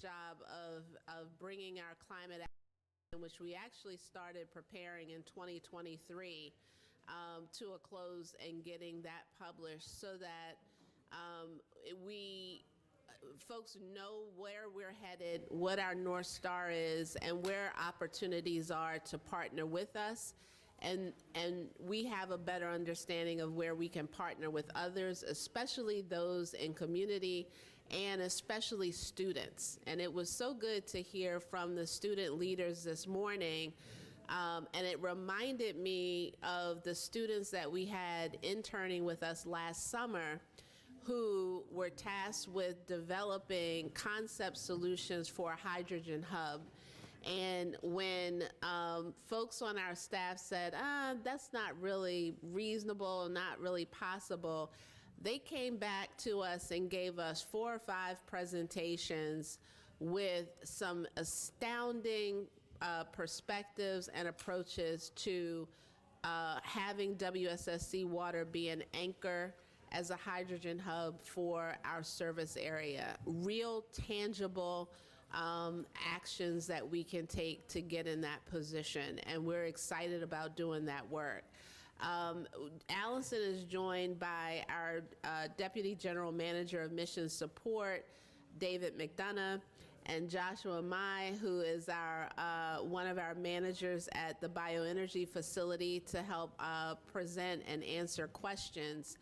job of bringing our climate action, which we actually started preparing in 2023, to a close and getting that published so that folks know where we're headed, what our North Star is, and where opportunities are to partner with us. And we have a better understanding of where we can partner with others, especially those in community and especially students. And it was so good to hear from the student leaders this morning. And it reminded me of the students that we had interning with us last summer who were tasked with developing concept solutions for a hydrogen hub. And when folks on our staff said, that's not really reasonable, not really possible, they came back to us and gave us 4 or 5 presentations with some astounding perspectives and approaches to having WSSC water be an anchor as a hydrogen hub for our service area. Real tangible actions that we can take to get in that position, and we're excited about doing that work. Allison is joined by our Deputy General Manager of Mission Support, David McDonough, and Joshua Mai, who is our one of our managers at the bioenergy facility to help present and answer questions.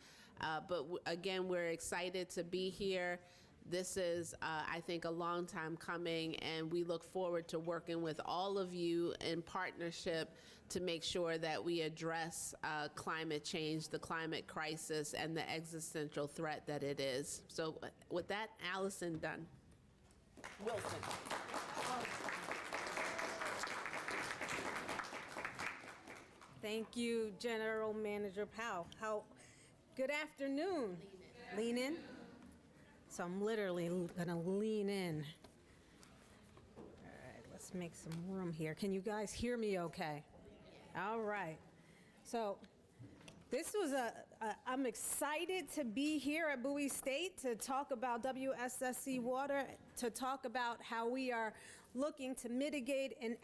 But again, we're excited to be here. This is, I think, a long time coming, and we look forward to working with all of you in partnership to make sure that we address climate change, the climate crisis, and the existential threat that it is. So with that, Allison, done. Wilson. Thank you, General Manager Powell. Good afternoon. Lean in. So I'm literally gonna lean in. All right, let's make some room here. Can you guys hear me okay? All right. So this was I'm excited to be here at Bowie State to talk about WSSC water, to talk about how we are looking to mitigate and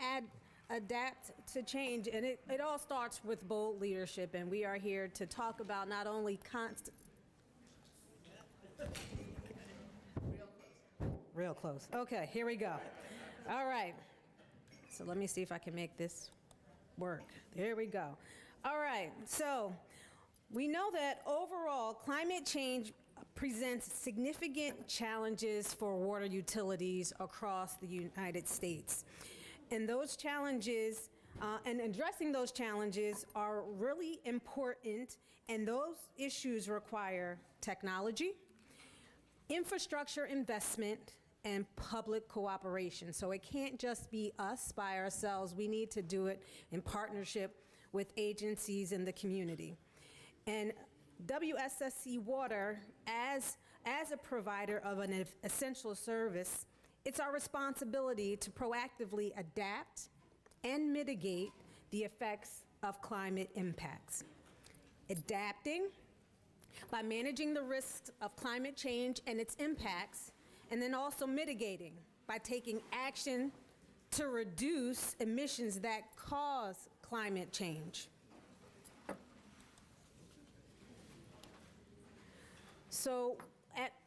adapt to change. And it all starts with bold leadership, and we are here to talk about not only Real close. Okay, here we go. All right. So let me see if I can make this work. There we go. All right. So we know that overall climate change presents significant challenges for water utilities across the United States. And those challenges and addressing those challenges are really important, and those issues require technology, infrastructure investment, and public cooperation. So it can't just be us by ourselves. We need to do it in partnership with agencies in the community. And WSSC Water, as a provider of an essential service, it's our responsibility to proactively adapt and mitigate the effects of climate impacts. Adapting by managing the risks of climate change and its impacts, and then also mitigating by taking action to reduce emissions that cause climate change. So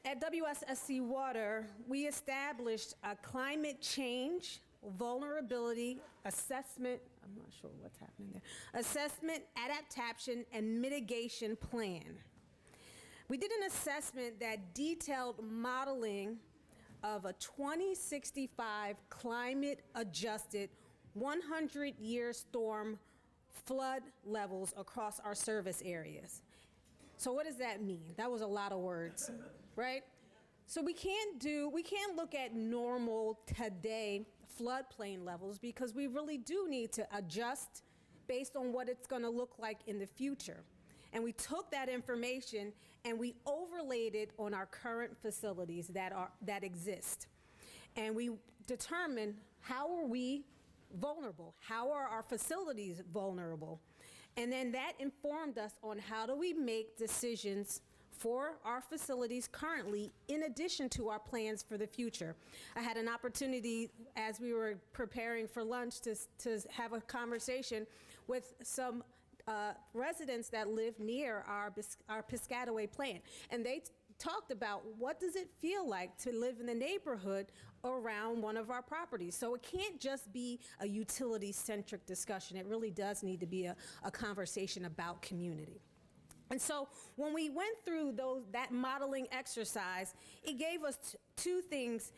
at WSSC Water, we established a climate change vulnerability assessment, I'm not sure what's happening there, assessment, adaptation, and mitigation plan. We did an assessment that detailed modeling of a 2065 climate-adjusted 100-year storm flood levels across our service areas. So what does that mean? That was a lot of words, right? So we can't look at normal today floodplain levels because we really do need to adjust based on what it's going to look like in the future. And we took that information and we overlaid it on our current facilities that exist. And we determined how are we vulnerable? How are our facilities vulnerable? And then that informed us on how do we make decisions for our facilities currently, in addition to our plans for the future. I had an opportunity as we were preparing for lunch to have a conversation with some residents that live near our Piscataway plant. And they talked about what does it feel like to live in the neighborhood around one of our properties. So it can't just be a utility-centric discussion. It really does need to be a conversation about community. And so when we went through that modeling exercise, it gave us two things.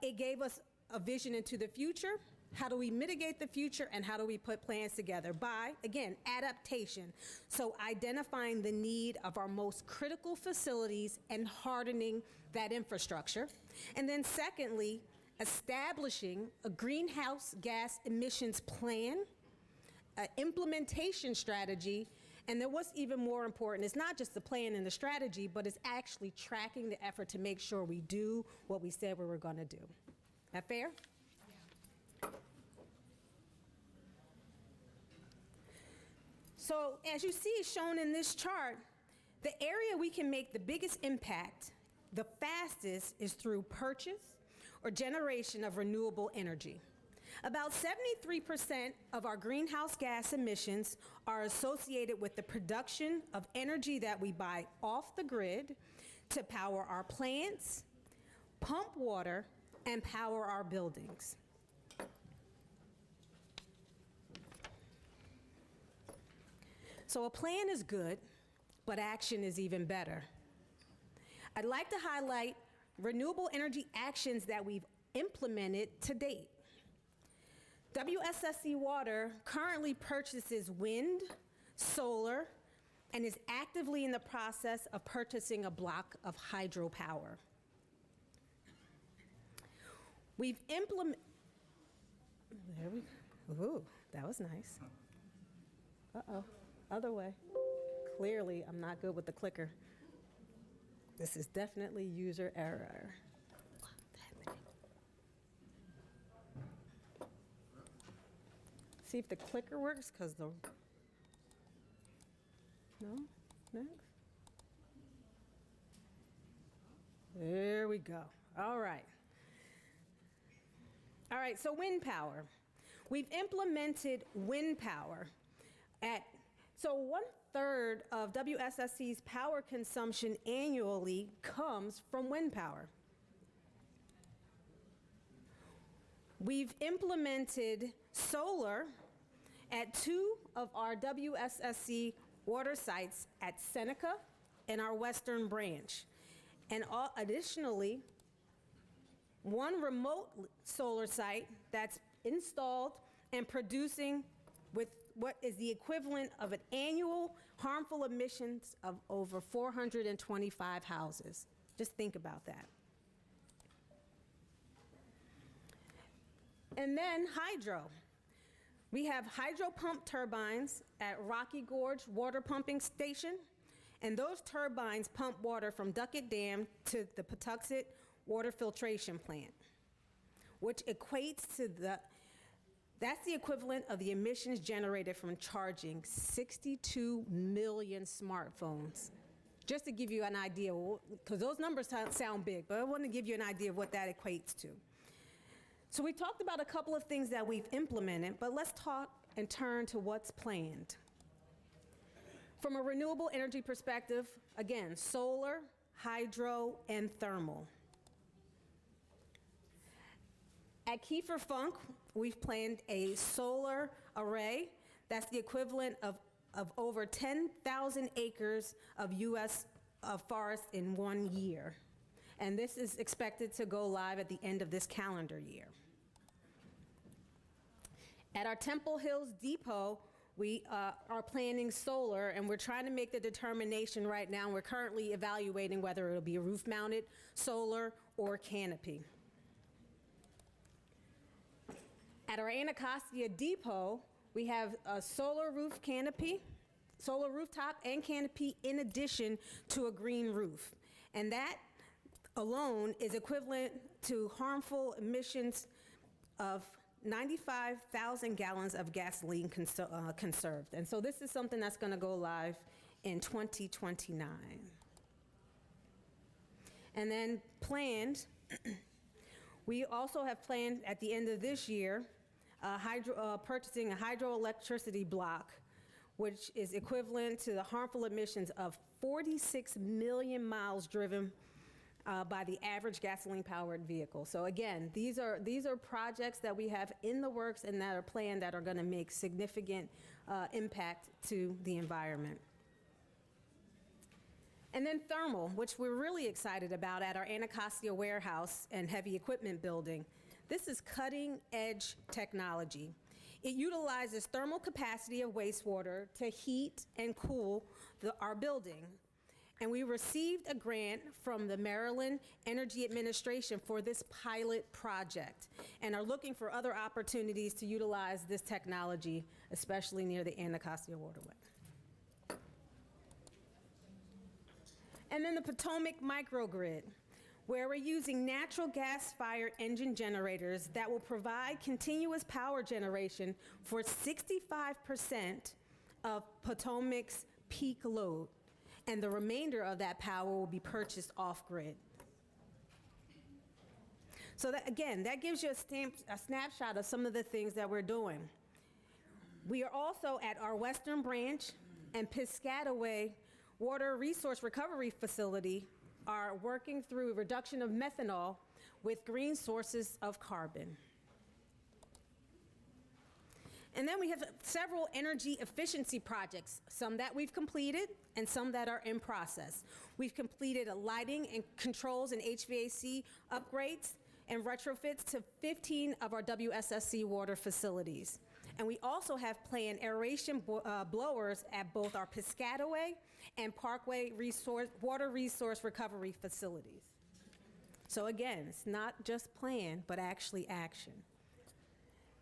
It gave us a vision into the future. How do we mitigate the future, and how do we put plans together? By, again, adaptation. So identifying the need of our most critical facilities and hardening that infrastructure. And then secondly, establishing a greenhouse gas emissions plan, an implementation strategy, and then what's even more important is not just the plan and the strategy, but it's actually tracking the effort to make sure we do what we said we were going to do. That fair? So as you see shown in this chart, the area we can make the biggest impact the fastest is through purchase or generation of renewable energy. About 73% of our greenhouse gas emissions are associated with the production of energy that we buy off the grid to power our plants, pump water, and power our buildings. So a plan is good, but action is even better. I'd like to highlight renewable energy actions that we've implemented to date. WSSC Water currently purchases wind, solar, and is actively in the process of purchasing a block of hydropower. We've implemented, there we go. Ooh, that was nice. Uh-oh. Other way. Clearly, I'm not good with the clicker. This is definitely user error. See if the clicker works, because the... No? Next? There we go. All right. All right, so wind power. We've implemented wind power at... So 1/3 of WSSC's power consumption annually comes from wind power. We've implemented solar at 2 of our WSSC water sites at Seneca and our Western Branch. And additionally, 1 remote solar site that's installed and producing with what is the equivalent of an annual harmful emissions of over 425 houses. Just think about that. And then hydro. We have hydro pump turbines at Rocky Gorge Water Pumping Station, and those turbines pump water from Duckett Dam to the Patuxent Water Filtration Plant, which equates to that's the equivalent of the emissions generated from charging 62 million smartphones. Just to give you an idea, because those numbers sound big, but I want to give you an idea of what that equates to. So we talked about a couple of things that we've implemented, but let's talk and turn to what's planned. From a renewable energy perspective, again, solar, hydro, and thermal. At Kiefer Funk, we've planned a solar array that's the equivalent of over 10,000 acres of U.S. forest in 1 year. And this is expected to go live at the end of this calendar year. At our Temple Hills Depot, we are planning solar, and we're trying to make the determination right now. We're currently evaluating whether it'll be a roof-mounted solar or canopy. At our Anacostia Depot, we have a solar roof canopy, solar rooftop and canopy in addition to a green roof. And that alone is equivalent to harmful emissions of 95,000 gallons of gasoline conserved. And so this is something that's going to go live in 2029. And then planned, we also have planned at the end of this year purchasing a hydroelectricity block, which is equivalent to the harmful emissions of 46 million miles driven by the average gasoline-powered vehicle. So again, these are projects that we have in the works and that are planned that are going to make significant impact to the environment. And then thermal, which we're really excited about at our Anacostia warehouse and heavy equipment building. This is cutting-edge technology. It utilizes thermal capacity of wastewater to heat and cool our building. And we received a grant from the Maryland Energy Administration for this pilot project and are looking for other opportunities to utilize this technology, especially near the Anacostia waterway. And then the Potomac microgrid, where we're using natural gas-fired engine generators that will provide continuous power generation for 65% of Potomac's peak load. And the remainder of that power will be purchased off-grid. So that, again, that gives you a snapshot of some of the things that we're doing. We are also at our Western Branch and Piscataway Water Resource Recovery Facility are working through reduction of methanol with green sources of carbon. And then we have several energy efficiency projects, some that we've completed and some that are in process. We've completed a lighting and controls and HVAC upgrades and retrofits to 15 of our WSSC water facilities. And we also have planned aeration blowers at both our Piscataway and Parkway water resource recovery facilities. So again, it's not just plan, but actually action.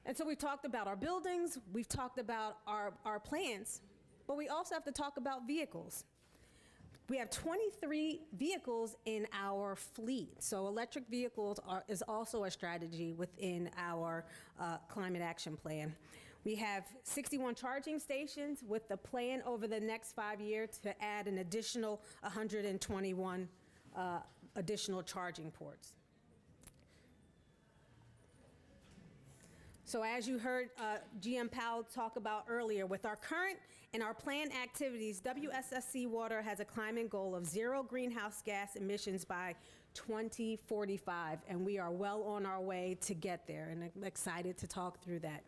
And so we talked about our buildings, we've talked about our plants, but we also have to talk about vehicles. We have 23 vehicles in our fleet, so electric vehicles is also a strategy within our climate action plan. We have 61 charging stations with the plan over the next 5 years to add an additional 121 additional charging ports. So as you heard GM Powell talk about earlier, with our current and our planned activities, WSSC Water has a climate goal of 0 greenhouse gas emissions by 2045, and we are well on our way to get there, and I'm excited to talk through that.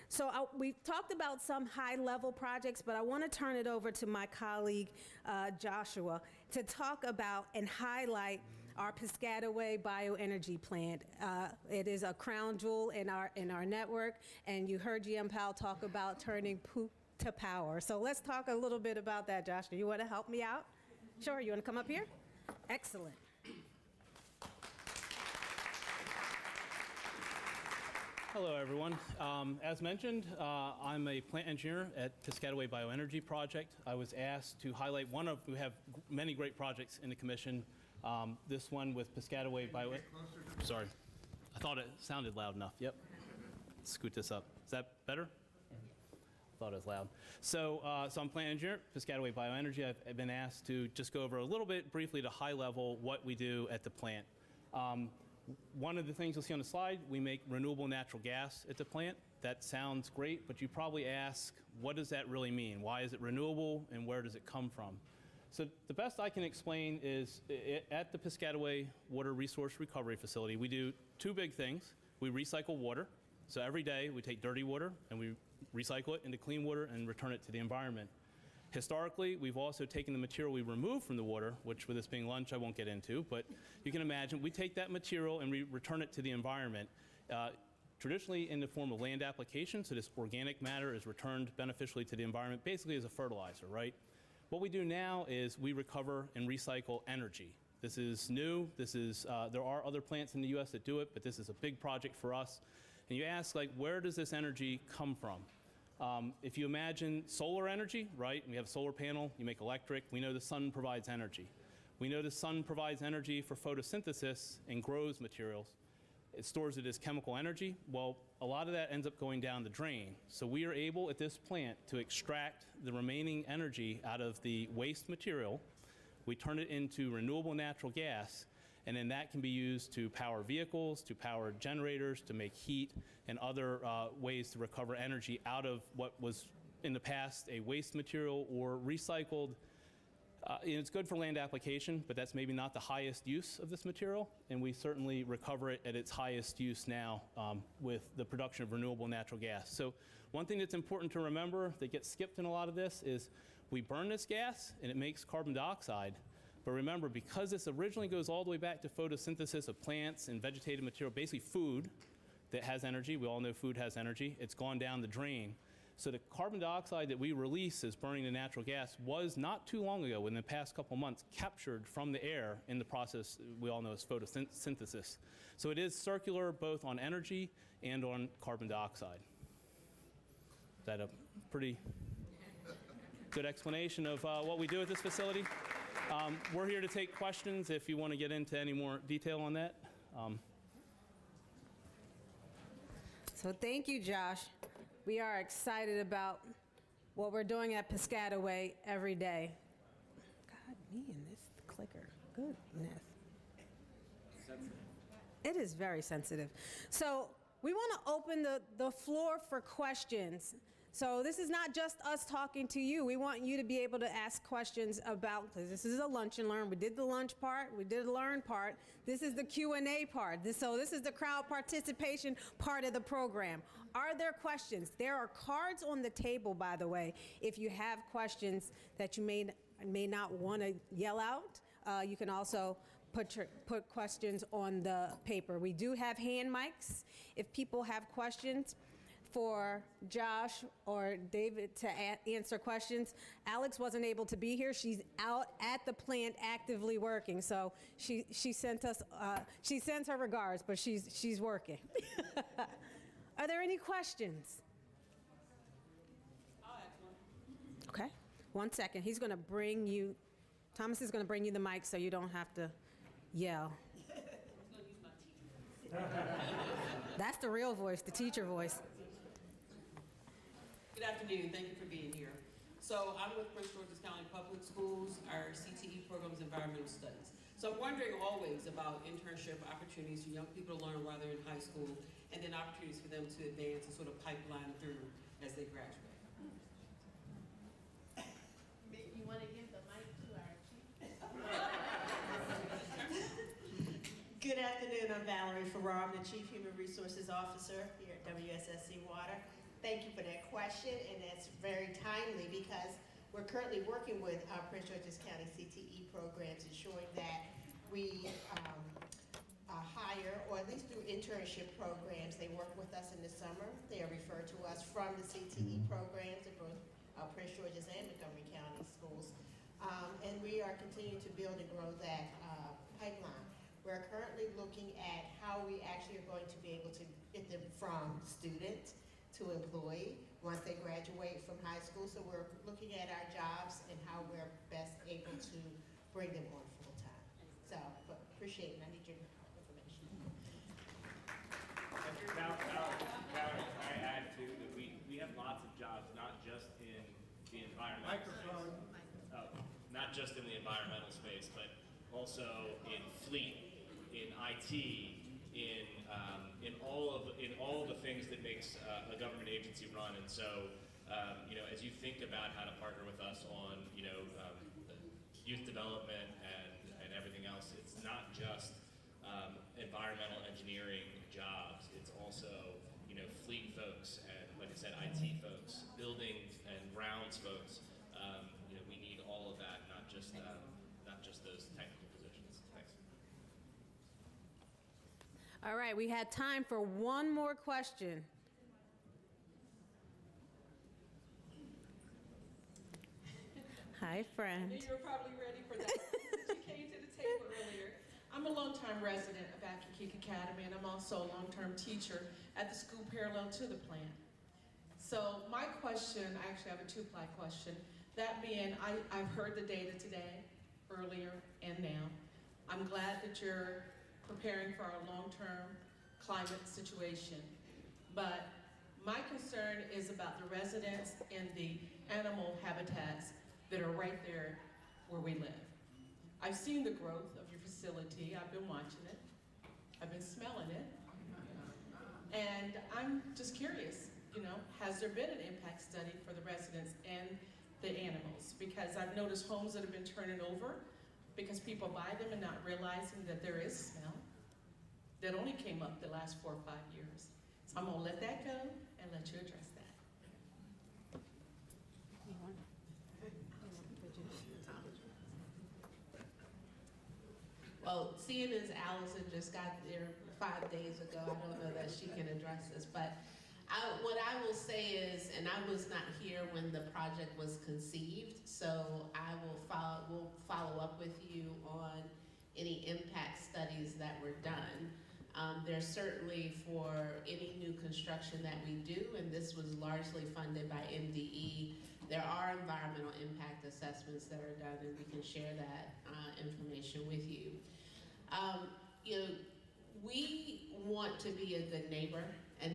So we've talked about some high-level projects, but I want to turn it over to my colleague, Joshua, to talk about and highlight our Piscataway bioenergy plant. It is a crown jewel in our network, and you heard GM Powell talk about turning poop to power. So let's talk a little bit about that, Joshua. You want to help me out? Sure, you want to come up here? Excellent. Hello, everyone. As mentioned, I'm a plant engineer at Piscataway Bioenergy Project. I was asked to highlight we have many great projects in the commission. This one with Piscataway Sorry, I thought it sounded loud enough. Yep. Scoot this up. Is that better? I thought it was loud. So I'm plant engineer at Piscataway Bioenergy. I've been asked to just go over a little bit briefly to high level what we do at the plant. One of the things you'll see on the slide, we make renewable natural gas at the plant. That sounds great, but you probably ask, what does that really mean? Why is it renewable, and where does it come from? So the best I can explain is at the Piscataway Water Resource Recovery Facility, we do 2 big things. We recycle water. So every day we take dirty water and we recycle it into clean water and return it to the environment. Historically, we've also taken the material we remove from the water, which with this being lunch I won't get into, but you can imagine we take that material and we return it to the environment, traditionally in the form of land application, so this organic matter is returned beneficially to the environment, basically as a fertilizer, right? What we do now is we recover and recycle energy. This is new. There are other plants in the US that do it, but this is a big project for us. And you ask, like, where does this energy come from? If you imagine solar energy, right? We have a solar panel, you make electric. We know the sun provides energy. We know the sun provides energy for photosynthesis and grows materials. It stores it as chemical energy. Well, a lot of that ends up going down the drain. So we are able at this plant to extract the remaining energy out of the waste material. We turn it into renewable natural gas, And then that can be used to power vehicles, to power generators, to make heat, and other ways to recover energy out of what was in the past a waste material or recycled. It's good for land application, but that's maybe not the highest use of this material, and we certainly recover it at its highest use now with the production of renewable natural gas. So one thing that's important to remember that gets skipped in a lot of this is we burn this gas and it makes carbon dioxide. But remember, because this originally goes all the way back to photosynthesis of plants and vegetative material, basically food that has energy, we all know food has energy, it's gone down the drain. So the carbon dioxide that we release as burning the natural gas was not too long ago, in the past couple months, captured from the air in the process we all know as photosynthesis. So it is circular both on energy and on carbon dioxide. Is that a pretty good explanation of what we do at this facility? We're here to take questions if you want to get into any more detail on that. So thank you, Josh. We are excited about what we're doing at Piscataway every day. God, me and this clicker. Goodness. It is very sensitive. So we want to open the floor for questions. So this is not just us talking to you. We want you to be able to ask questions about, because this is a lunch and learn. We did the lunch part. We did the learn part. This is the Q&A part. So this is the crowd participation part of the program. Are there questions? There are cards on the table, by the way. If you have questions that you may not want to yell out, you can also put questions on the paper. We do have hand mics. If people have questions for Josh or David to answer questions. Alex wasn't able to be here. She's out at the plant actively working. So she sent us, she sends her regards, but she's working. Are there any questions? I'll ask one. Okay, 1 second. He's gonna bring you, Thomas is gonna bring you the mic so you don't have to yell. I'm going to use my teacher voice. That's the real voice, the teacher voice. Good afternoon. Thank you for being here. So I'm with Prince George's County Public Schools. Our CTE program is environmental studies. So I'm wondering always about internship opportunities for young people to learn while they're in high school, and then opportunities for them to advance and sort of pipeline through as they graduate. You want to give the mic to our chief? Good afternoon, I'm Valerie Farrar. I'm the Chief Human Resources Officer here at WSSC Water. Thank you for that question, and that's very timely because we're currently working with our Prince George's County CTE programs, ensuring that we hire, or at least through internship programs, they work with us in the summer. They are referred to us from the CTE programs at both Prince George's and Montgomery County schools. And we are continuing to build and grow that pipeline. We're currently looking at how we actually are going to be able to get them from student to employee once they graduate from high school. So we're looking at our jobs and how we're best able to bring them on full time. So, but appreciate it. I need your information. Valerie, can I add too that we have lots of jobs, not just in the environmental space. Not just in the environmental space, but also in fleet, in IT, in all of the things that makes a government agency run. And so, as you think about how to partner with us on, youth development and everything else, it's not just environmental engineering jobs. It's also, fleet folks and, like I said, IT folks, buildings and grounds folks. We need all of that, not just those technical positions. Thanks. All right, we had time for one more question. Hi, friend. I knew you were probably ready for that since you came to the table earlier. I'm a longtime resident of Acton Academy, and I'm also a long-term teacher at the school parallel to the plant. So my question, I actually have a two-ply question. That being, I've heard the data today, earlier and now. I'm glad that you're preparing for our long-term climate situation. But my concern is about the residents and the animal habitats that are right there where we live. I've seen the growth of your facility facility. I've been watching it. I've been smelling it. And I'm just curious, has there been an impact study for the residents and the animals? Because I've noticed homes that have been turning over because people buy them and not realizing that there is smell that only came up the last 4 or 5 years. So I'm gonna let that go and let you address that. Well, seeing as Allison just got there 5 days ago, I don't know that she can address this, but what I will say is, and I was not here when the project was conceived, so we'll follow up with you on any impact studies that were done. There's certainly for any new construction that we do, and this was largely funded by MDE, there are environmental impact assessments that are done, and we can share that information with you. We want to be a good neighbor, and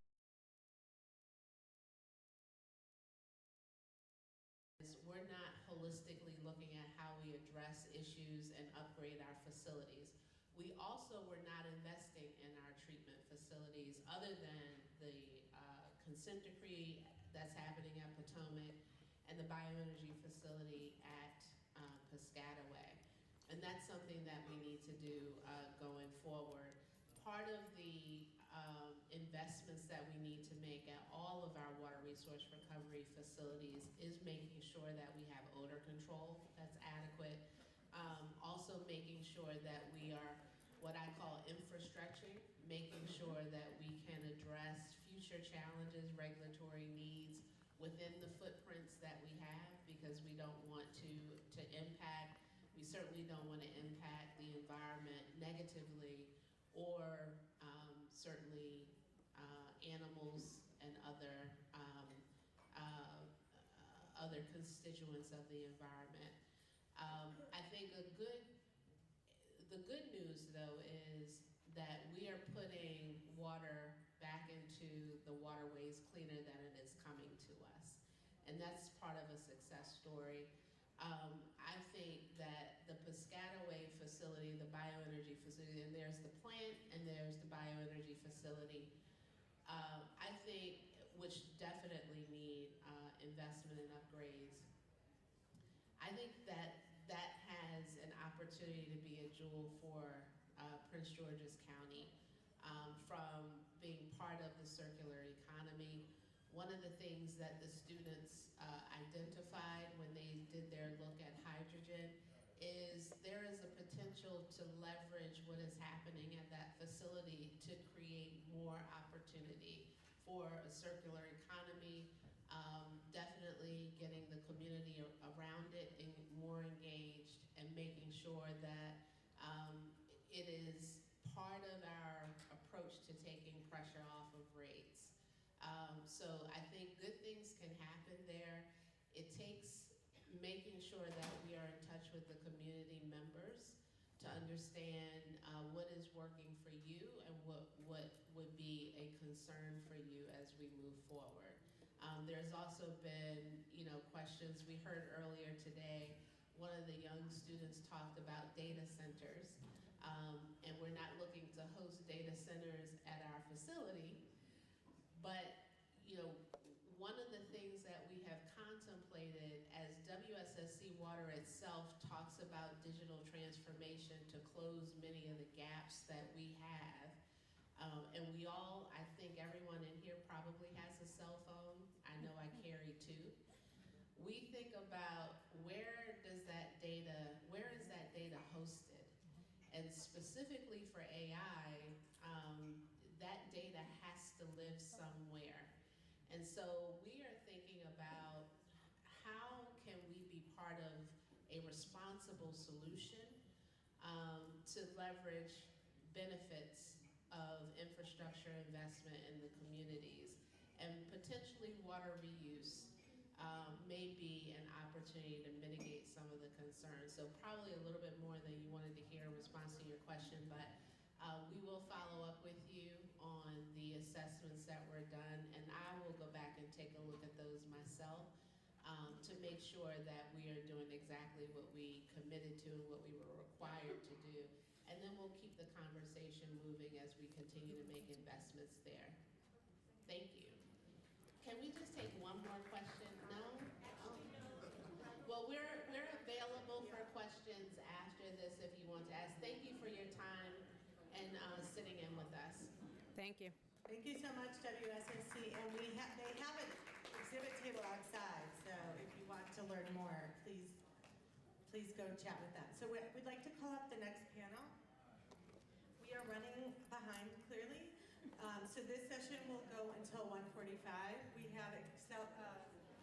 we're not holistically looking at how we address issues and upgrade our facilities. We also were not investing in our treatment facilities other than the consent decree that's happening at Potomac and the bioenergy facility at Piscataway. And that's something that we need to do going forward. Part of the investments that we need to make at all of our water resource recovery facilities is making sure that we have odor control that's adequate. Also making sure that we are what I call infrastructuring, making sure that we can address future challenges, regulatory needs within the footprints that we have, because we don't want to impact, we certainly don't want to impact the environment negatively or certainly animals and other constituents of the environment. I think the good news though is that we are putting water back into the waterways cleaner than it is coming to us. And that's part of a success story. I think that the Piscataway facility, the bioenergy facility, and there's the plant and there's the bioenergy facility, I think, which definitely need investment and upgrades. I think that has an opportunity to be a jewel for Prince George's County from being part of the circular economy. One of the things that the students identified when they did their look at hydrogen is there is a potential to leverage what is happening at that facility to create more opportunity for a circular economy, definitely getting the community around it and more engaged and making sure that it is part of our approach to taking pressure off of rates. So I think good things can happen there. It takes making sure that we are in touch with the community members to understand what is working for you and what would be a concern for you as we move forward. There's also been, questions we heard earlier today. One of the young students talked about data centers, and we're not looking to host data centers at our facility, but one of the things that we have contemplated as WSSC Water itself talks about digital transformation to close many of the gaps that we have, and we all, I think everyone in here probably has a cell phone. I know I carry two. We think about where is that data hosted? And specifically for AI, that data has to live somewhere. And so we are thinking about how can we be part of a responsible solution to leverage benefits of infrastructure investment in the communities, and potentially water reuse may be an opportunity to mitigate some of the concerns. So probably a little bit more than you wanted to hear in response to your question, but we will follow up with you on the assessments that were done, and I will go back and take a look at those myself to make sure that we are doing exactly what we committed to and what we were required to do. and then we'll keep the conversation moving as we continue to make investments there. Thank you. Can we just take one more question? No? Oh. Well, we're available for questions after this if you want to ask. Thank you for your time and sitting in with us. Thank you. Thank you so much, WSSC. And they have an exhibit table outside, so if you want to learn more, please go chat with them. So we'd like to call up the next panel. We are running behind, clearly. So this session will go until 1:45. We have